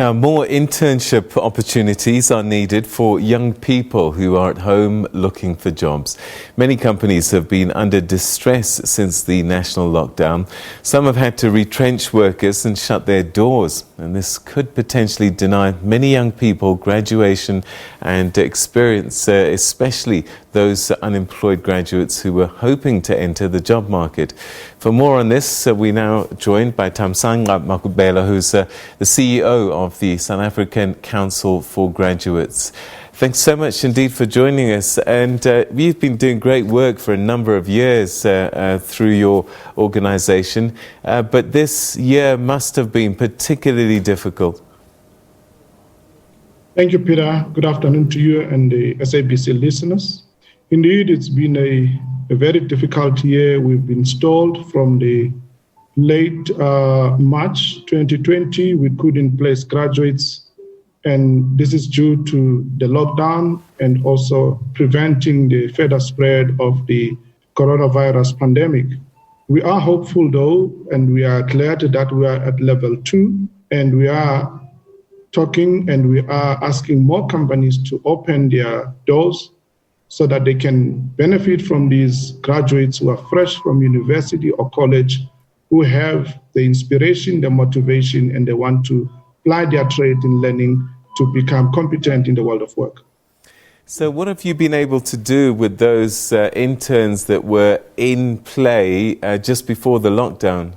Now, more internship opportunities are needed for young people who are at home looking for jobs. Many companies have been under distress since the national lockdown. Some have had to retrench workers and shut their doors, and this could potentially deny many young people graduation and experience, especially those unemployed graduates who were hoping to enter the job market. For more on this, we're now joined by Thamsanqa Maqubela, who's the CEO of the South African Council for Graduates. Thanks so much indeed for joining us. And you've been doing great work for a number of years through your organisation, but this year must have been particularly difficult. Thank you, Peter. Good afternoon to you and the SABC listeners. Indeed, it's been a very difficult year. We've been stalled from the late March 2020. We couldn't place graduates, and this is due to the lockdown and also preventing the further spread of the coronavirus pandemic. We are hopeful, though, and we are glad that we are at level 2, and we are talking and we are asking more companies to open their doors so that they can benefit from these graduates who are fresh from university or college, who have the inspiration, the motivation, and they want to apply their trade in learning to become competent in the world of work. So what have you been able to do with those interns that were in play just before the lockdown?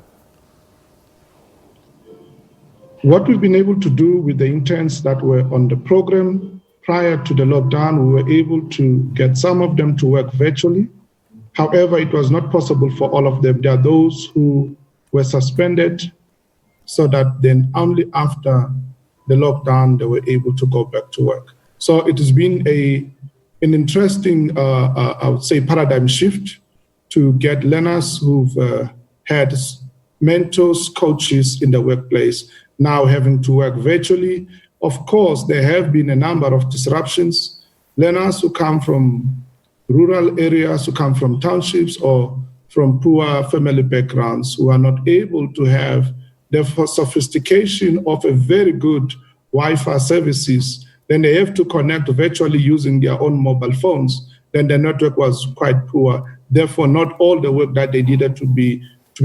What we've been able to do with the interns that were on the program prior to the lockdown, we were able to get some of them to work virtually. However, it was not possible for all of them. There are those who were suspended so that then only after the lockdown they were able to go back to work. So it has been an interesting, I would say, paradigm shift to get learners who've had mentors, coaches in the workplace, now having to work virtually. Of course, there have been a number of disruptions. Learners who come from rural areas, who come from townships or from poor family backgrounds, who are not able to have the sophistication of a very good Wi-Fi services, then they have to connect virtually using their own mobile phones. Then the network was quite poor. Therefore, not all the work that they needed to be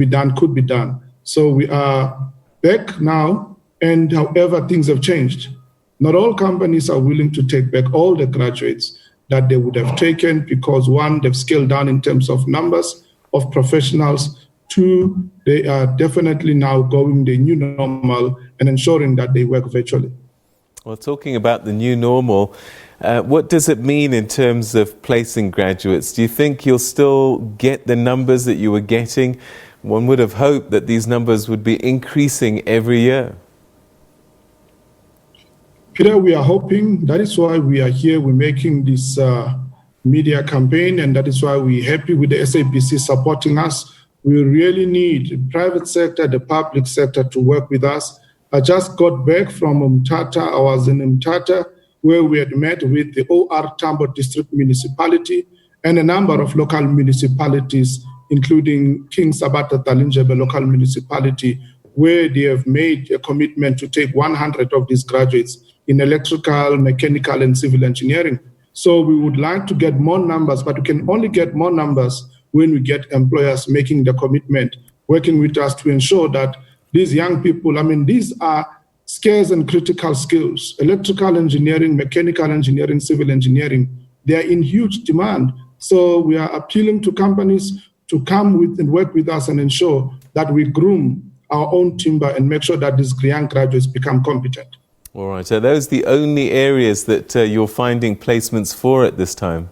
done could be done. So we are back now, and however, things have changed. Not all companies are willing to take back all the graduates that they would have taken because, one, they've scaled down in terms of numbers of professionals. Two, they are definitely now going the new normal and ensuring that they work virtually. Well, talking about the new normal, what does it mean in terms of placing graduates? Do you think you'll still get the numbers that you were getting? One would have hoped that these numbers would be increasing every year. Peter, we are hoping. That is why we are here. We're making this media campaign, and that is why we're happy with the SABC supporting us. We really need the private sector, the public sector to work with us. I just got back from Umtata. I was in Umtata, where we had met with the OR Tambo District Municipality and a number of local municipalities, including King Sabata Talinjebe local municipality, where they have made a commitment to take 100 of these graduates in electrical, mechanical, and civil engineering. So we would like to get more numbers, but we can only get more numbers when we get employers making the commitment, working with us to ensure that these young people, these are scarce and critical skills. Electrical engineering, mechanical engineering, civil engineering, they are in huge demand. So we are appealing to companies to come with and work with us and ensure that we groom our own timber and make sure that these young graduates become competent. All right. Are those the only areas that you're finding placements for at this time?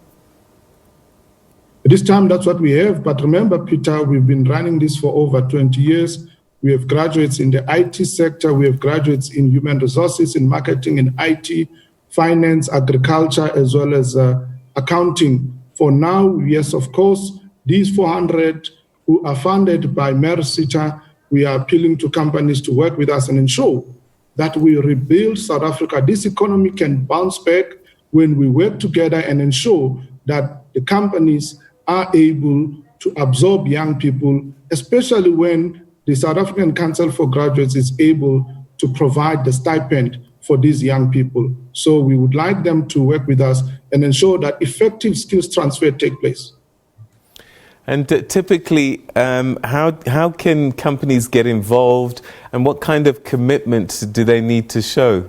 At this time, that's what we have. But remember, Peter, we've been running this for over 20 years. We have graduates in the IT sector. We have graduates in human resources, in marketing, in IT, finance, agriculture, as well as accounting. For now, yes, of course, these 400 who are funded by Merisita, we are appealing to companies to work with us and ensure that we rebuild South Africa. This economy can bounce back when we work together and ensure that the companies are able to absorb young people, especially when the South African Council for Graduates is able to provide the stipend for these young people. So we would like them to work with us and ensure that effective skills transfer take place. And typically, how can companies get involved, and what kind of commitment do they need to show?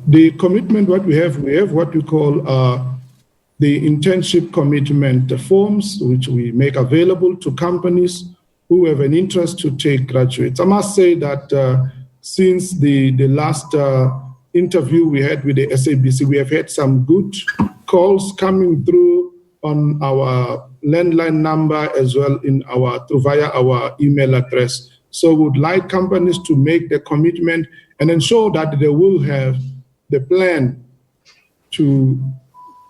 The commitment, what we have what we call the internship commitment forms, which we make available to companies who have an interest to take graduates. I must say that since the last interview we had with the SABC, we have had some good calls coming through on our landline number as well via our email address. So we would like companies to make the commitment and ensure that they will have the plan to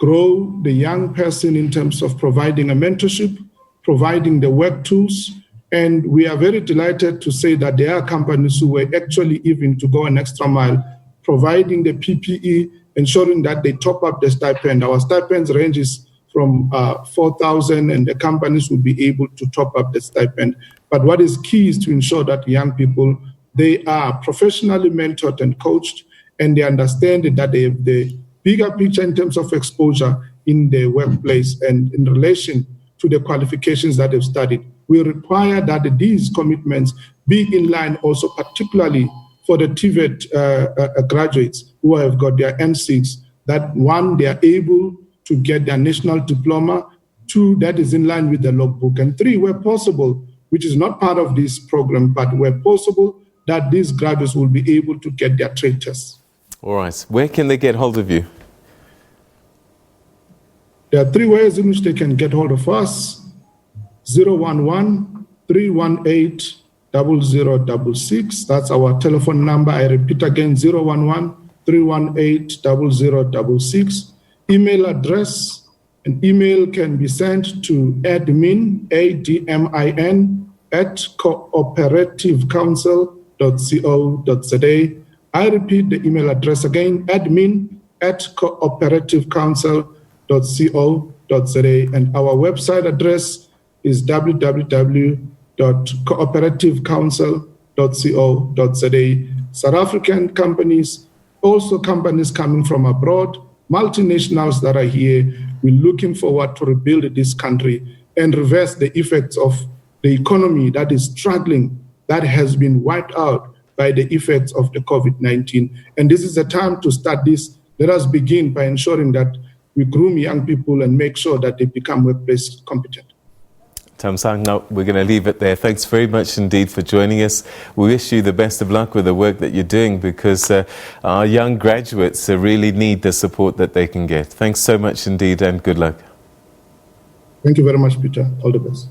grow the young person in terms of providing a mentorship, providing the work tools. And we are very delighted to say that there are companies who were actually even to go an extra mile, providing the PPE, ensuring that they top up the stipend. Our stipends ranges from 4,000, and the companies will be able to top up the stipend. But what is key is to ensure that young people, they are professionally mentored and coached, and they understand that they have the bigger picture in terms of exposure in the workplace and in relation to the qualifications that they've studied. We require that these commitments be in line also, particularly for the TVET graduates who have got their N6, that one, they are able to get their national diploma, two, that is in line with the logbook, and three, where possible, which is not part of this program, but where possible, that these graduates will be able to get their trade tests. All right. Where can they get hold of you? There are three ways in which they can get hold of us. 011-318-0066. That's our telephone number. I repeat again, 011-318-0066. Email address. An email can be sent to admin, ADMIN, @cooperativecouncil.co.za. I repeat the email address again, admin@cooperativecouncil.co.za. And our website address is www.cooperativecouncil.co.za. South African companies, also companies coming from abroad, multinationals that are here, we're looking forward to rebuild this country and reverse the effects of the economy that is struggling, that has been wiped out by the effects of the COVID-19. And this is the time to start this. Let us begin by ensuring that we groom young people and make sure that they become workplace competent. Thamsanqa, we're going to leave it there. Thanks very much indeed for joining us. We wish you the best of luck with the work that you're doing, because our young graduates really need the support that they can get. Thanks so much indeed, and good luck. Thank you very much, Peter. All the best.